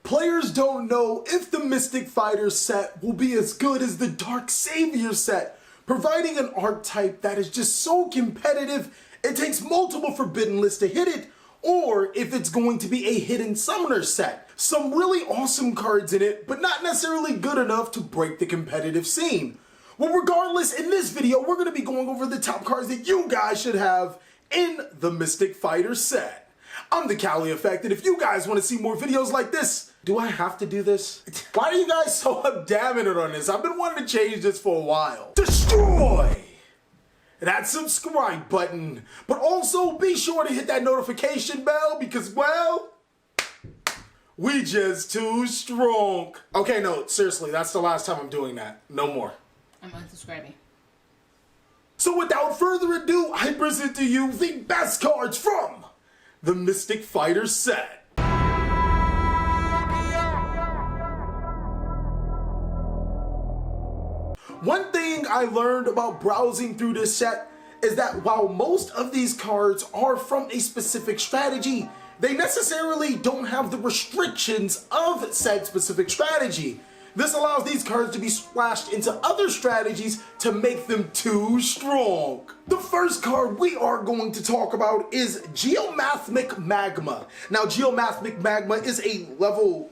Players don't know if the Mystic Fighter set will be as good as the Dark Savior set, providing an archetype that is just so competitive it takes multiple forbidden lists to hit it, or if it's going to be a hidden summoner set. Some really awesome cards in it, but not necessarily good enough to break the competitive scene. Well, regardless, in this video, we're going to be going over the top cards that you guys should have in the Mystic Fighter set. I'm TheCaliEffect, and if you guys want to see more videos like this, do I have to do this? Why are you guys so adamant on this? I've been wanting to change this for a while. Destroy that subscribe button, but also be sure to hit that notification bell because, well, we just too strong. Okay, no, seriously, that's the last time I'm doing that. No more. I'm unsubscribing. So without further ado, I present to you the best cards from the Mystic Fighter set. One thing I learned about browsing through this set is that while most of these cards are from a specific strategy, they necessarily don't have the restrictions of said specific strategy. This allows these cards to be splashed into other strategies to make them too strong. The first card we are going to talk about is Geomathmech Magma. Now, Geomathmech Magma is a level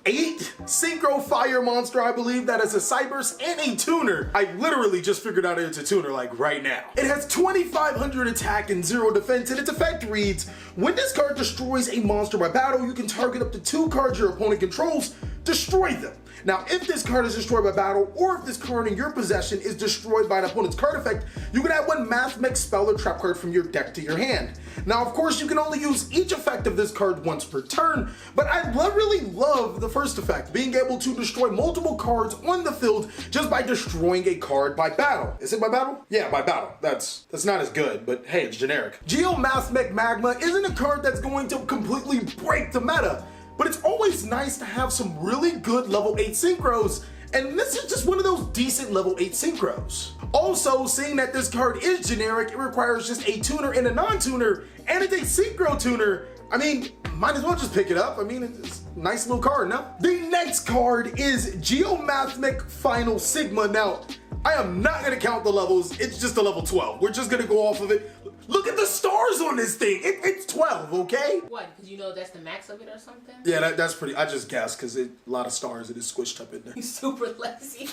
8 synchro fire monster, I believe, that is a Cyberse and a tuner. I literally just figured out it's a tuner like right now. It has 2,500 attack and 0 defense, and its effect reads, when this card destroys a monster by battle, you can target up to 2 cards your opponent controls, destroy them. Now, if this card is destroyed by battle, or if this card in your possession is destroyed by an opponent's card effect, you can add one Mathmech spell or trap card from your deck to your hand. Now, of course, you can only use each effect of this card once per turn, but I really love the first effect, being able to destroy multiple cards on the field just by destroying a card by battle. Is it by battle? Yeah, by battle. That's not as good, but hey, it's generic. Geomathmech Magma isn't a card that's going to completely break the meta, but it's always nice to have some really good level 8 synchros, and this is just one of those decent level 8 synchros. Also, seeing that this card is generic, it requires just a tuner and a non-tuner, and it's a synchro tuner. I mean, might as well just pick it up. I mean, it's a nice little card, no? The next card is Geomathmech Final Sigma. Now, I am not gonna count the levels, it's just a level 12. We're just gonna go off of it. Look at the stars on this thing. It's 12, okay? What? Because you know that's the max of it or something? Yeah, that's pretty. I just guessed because a lot of stars it is squished up in there. You super lazy.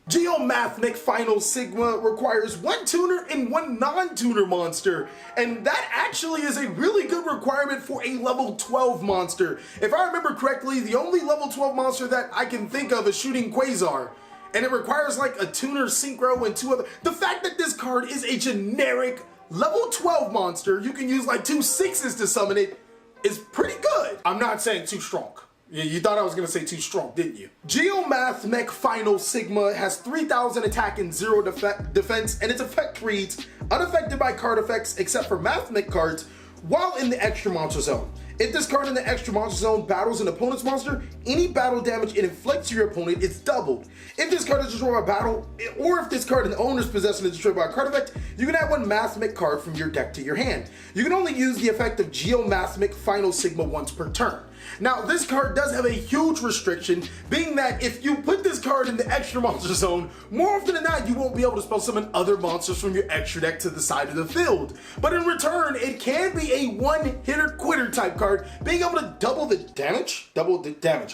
Geomathmech Final Sigma requires 1 tuner and 1 non-tuner monster, and that actually is a really good requirement for a level 12 monster. If I remember correctly, the only level 12 monster that I can think of is Shooting Quasar, and it requires like a tuner, synchro, and 2 other. The fact that this card is a generic level 12 monster, you can use like 2 6s to summon it, is pretty good. I'm not saying too strong. You thought I was gonna say too strong, didn't you? Geomathmech Final Sigma has 3,000 attack and 0 defense, and its effect reads, unaffected by card effects except for Mathmech cards while in the extra monster zone. If this card in the extra monster zone battles an opponent's monster, any battle damage it inflicts to your opponent is doubled. If this card is destroyed by battle, or if this card in the owner's possession is destroyed by a card effect, you can add 1 Mathmech card from your deck to your hand. You can only use the effect of Geomathmech Final Sigma once per turn. Now, this card does have a huge restriction, being that if you put this card in the extra monster zone, more often than not, you won't be able to spell summon other monsters from your extra deck to the side of the field. But in return, it can be a one-hitter-quitter type card, being able to double the damage?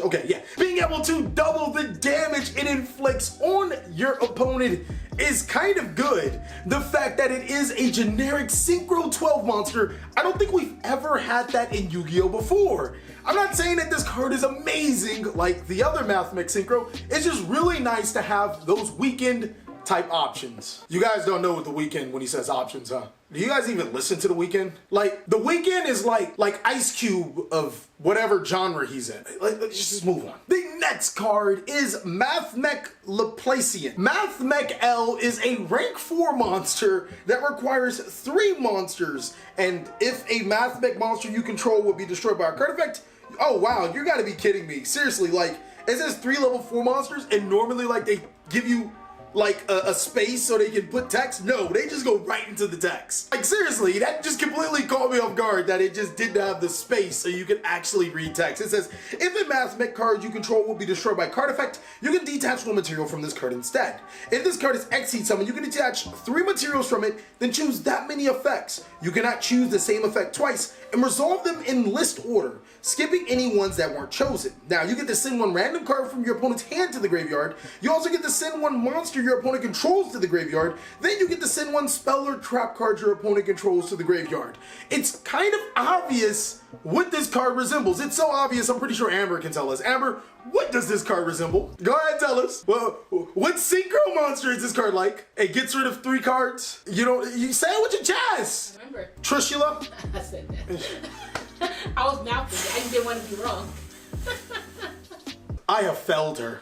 Okay, yeah. Being able to double the damage it inflicts on your opponent is kind of good. The fact that it is a generic Synchro 12 monster, I don't think we've ever had that in Yu-Gi-Oh! Before. I'm not saying that this card is amazing like the other Mathmech Synchro, it's just really nice to have those weekend type options. You guys don't know what the weekend when he says options, huh? Do you guys even listen to the weekend? Like, the weekend is like Ice Cube of whatever genre he's in. Let's just move on. The next card is Mathmech Laplacian. Mathmech L is a rank 4 monster that requires 3 monsters, and if a Mathmech monster you control will be destroyed by a card effect, oh wow, you gotta be kidding me. Seriously, like, it says 3 level 4 monsters, and normally like they give you like a space so they can put text. No, they just go right into the text. Like seriously, that just completely caught me off guard that it just didn't have the space so you could actually read text. It says, if a Mathmech card you control will be destroyed by card effect, you can detach one material from this card instead. If this card is Exceed Summon, you can detach 3 materials from it, then choose that many effects. You cannot choose the same effect twice and resolve them in list order, skipping any ones that weren't chosen. Now, you get to send 1 random card from your opponent's hand to the graveyard. You also get to send 1 monster your opponent controls to the graveyard. Then you get to send 1 spell or trap card your opponent controls to the graveyard. It's kind of obvious what this card resembles. It's so obvious, I'm pretty sure Amber can tell us. Amber, what does this card resemble? Go ahead, tell us. Well, what synchro monster is this card like? It gets rid of 3 cards. You say it with your chest. Remember? Trishula? I said that. I was mouthing it. I just didn't want to be wrong. I have failed her.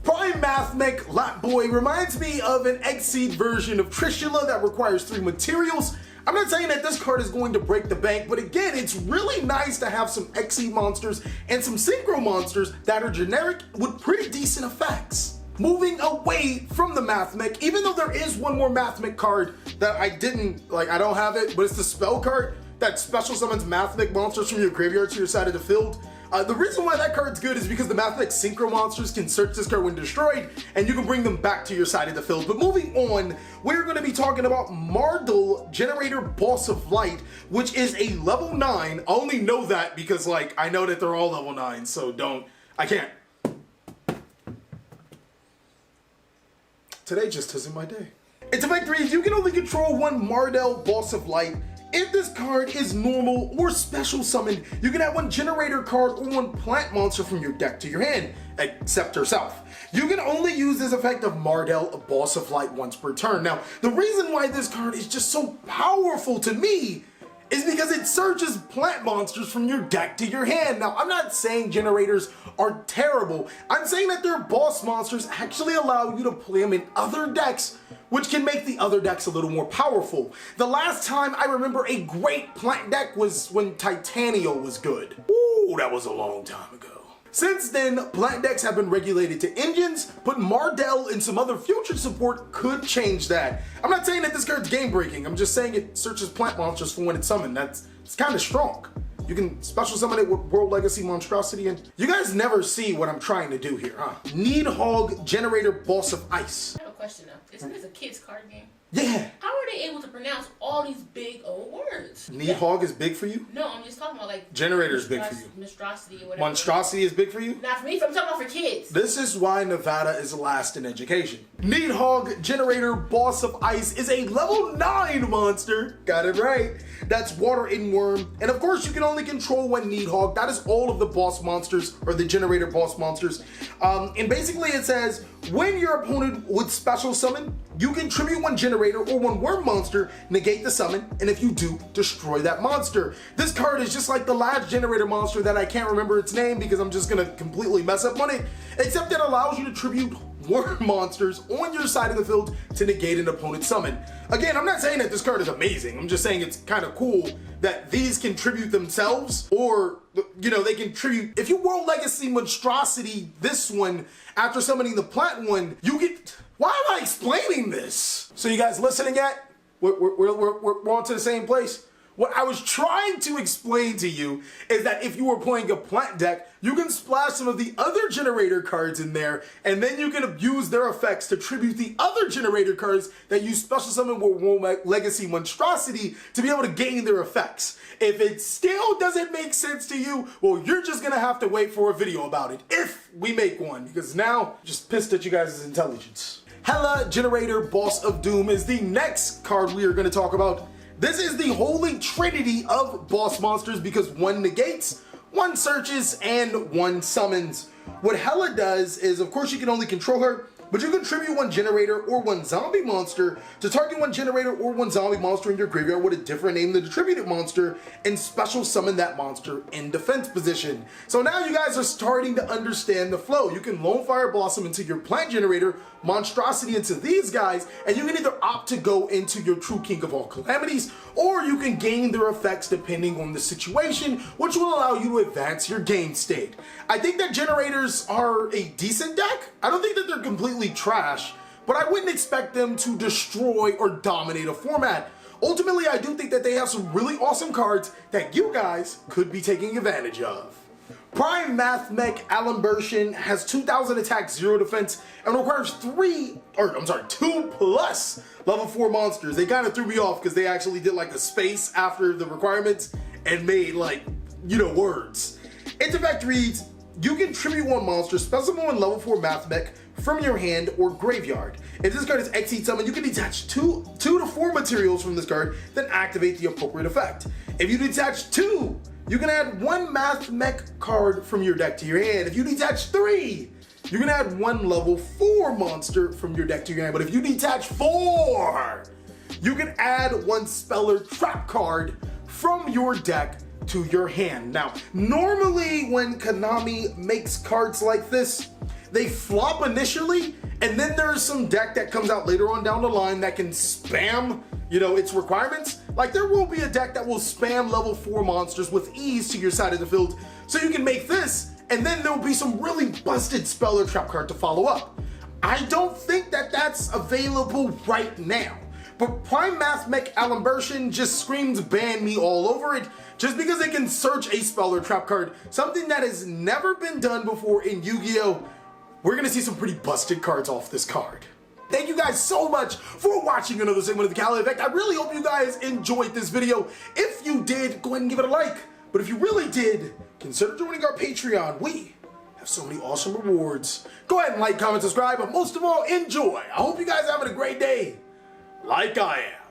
Prime Mathmech Laplacian reminds me of an Exceed version of Trishula that requires 3 materials. I'm not saying that this card is going to break the bank, but again, it's really nice to have some Exceed monsters and some Synchro monsters that are generic with pretty decent effects. Moving away from the Mathmech, even though there is one more Mathmech card that I don't have it, but it's the spell card that special summons Mathmech monsters from your graveyard to your side of the field. The reason why that card's good is because the Mathmech Synchro monsters can search this card when destroyed, and you can bring them back to your side of the field. But moving on, we're going to be talking about Mardel, Generaider Boss of Light, which is a level 9. I only know that because, I know that they're all level 9, so I can't. Today just isn't my day. Its effect reads, you can only control 1 Mardel Boss of Light. If this card is normal or special summoned, you can add 1 Generaider card or 1 plant monster from your deck to your hand, except herself. You can only use this effect of Mardel, a Boss of Light, once per turn. Now, the reason why this card is just so powerful to me is because it searches plant monsters from your deck to your hand. Now, I'm not saying generators are terrible. I'm saying that their boss monsters actually allow you to play them in other decks, which can make the other decks a little more powerful. The last time I remember a great plant deck was when Titania was good. Ooh, that was a long time ago. Since then, plant decks have been regulated to engines, but Mardel and some other future support could change that. I'm not saying that this card's game breaking, I'm just saying it searches plant monsters for when it's summoned. It's kind of strong. You can special summon it with World Legacy Monstrosity, and you guys never see what I'm trying to do here, huh? Nidhogg, Generaider Boss of Ice. I have a question though. Isn't this a kid's card game? Yeah. How are they able to pronounce all these big old words? Nidhogg is big for you? No, I'm just talking about Generator is big for you. Monstrosity or whatever. Monstrosity is big for you? Not for me, I'm talking about for kids. This is why Nevada is last in education. Nidhogg, Generaider Boss of Ice is a level 9 monster. Got it right. That's Water and Worm. And of course, you can only control 1 Nidhogg. That is all of the boss monsters, or the Generator boss monsters. And basically it says, when your opponent would special summon, you contribute 1 Generator or 1 Worm monster, negate the summon, and if you do, destroy that monster. This card is just like the last Generator monster that I can't remember its name because I'm just gonna completely mess up on it, except it allows you to tribute Worm monsters on your side of the field to negate an opponent's summon. Again, I'm not saying that this card is amazing, I'm just saying it's kind of cool that these contribute themselves, or, they contribute. If you World Legacy Monstrosity this one, after summoning the plant one, you get... Why am I explaining this? So you guys listening yet? We're on to the same place. What I was trying to explain to you is that if you were playing a plant deck, you can splash some of the other Generator cards in there, and then you can use their effects to tribute the other Generator cards that you special summon with World Legacy Monstrosity to be able to gain their effects. If it still doesn't make sense to you, well, you're just gonna have to wait for a video about it, if we make one, because now I'm just pissed at you guys' intelligence. Hela, Generaider Boss of Doom is the next card we are gonna talk about. This is the holy trinity of boss monsters because 1 negates, 1 searches, and 1 summons. What Hela does is, of course, you can only control her, but you contribute 1 Generator or 1 zombie monster to target 1 Generator or 1 zombie monster in your graveyard with a different name than the attributed monster and special summon that monster in defense position. So now you guys are starting to understand the flow. You can Lone Fire Blossom into your plant Generator, Monstrosity into these guys, and you can either opt to go into your True King of All Calamities, or you can gain their effects depending on the situation, which will allow you to advance your game state. I think that Generators are a decent deck. I don't think that they're completely absolutely trash, but I wouldn't expect them to destroy or dominate a format. Ultimately, I do think that they have some really awesome cards that you guys could be taking advantage of. Prime Mathmech Alembertian has 2000 attack, 0 defense, and requires 2 plus level 4 monsters. They kind of threw me off because they actually did like a space after the requirements and made like, words. Its effect reads, you can tribute 1 monster, special one level 4 Mathmech from your hand or graveyard. If this card is Exceed Summon, you can detach 2 to 4 materials from this card, then activate the appropriate effect. If you detach 2, you can add 1 Mathmech card from your deck to your hand. If you detach 3, you can add 1 level 4 monster from your deck to your hand. But if you detach 4, you can add 1 Speller Trap card from your deck to your hand. Now, normally when Konami makes cards like this, they flop initially, and then there's some deck that comes out later on down the line that can spam, its requirements. Like there will be a deck that will spam level 4 monsters with ease to your side of the field, so you can make this, and then there'll be some really busted Speller Trap card to follow up. I don't think that that's available right now, but Prime Mathmech Alembertian just screams ban me all over it, just because it can search a Speller Trap card, something that has never been done before in Yu-Gi-Oh! We're gonna see some pretty busted cards off this card. Thank you guys so much for watching another segment of the TheCaliEffect. I really hope you guys enjoyed this video. If you did, go ahead and give it a like. But if you really did, consider joining our Patreon. We have so many awesome rewards. Go ahead and like, comment, subscribe, but most of all, enjoy. I hope you guys are having a great day, like I am.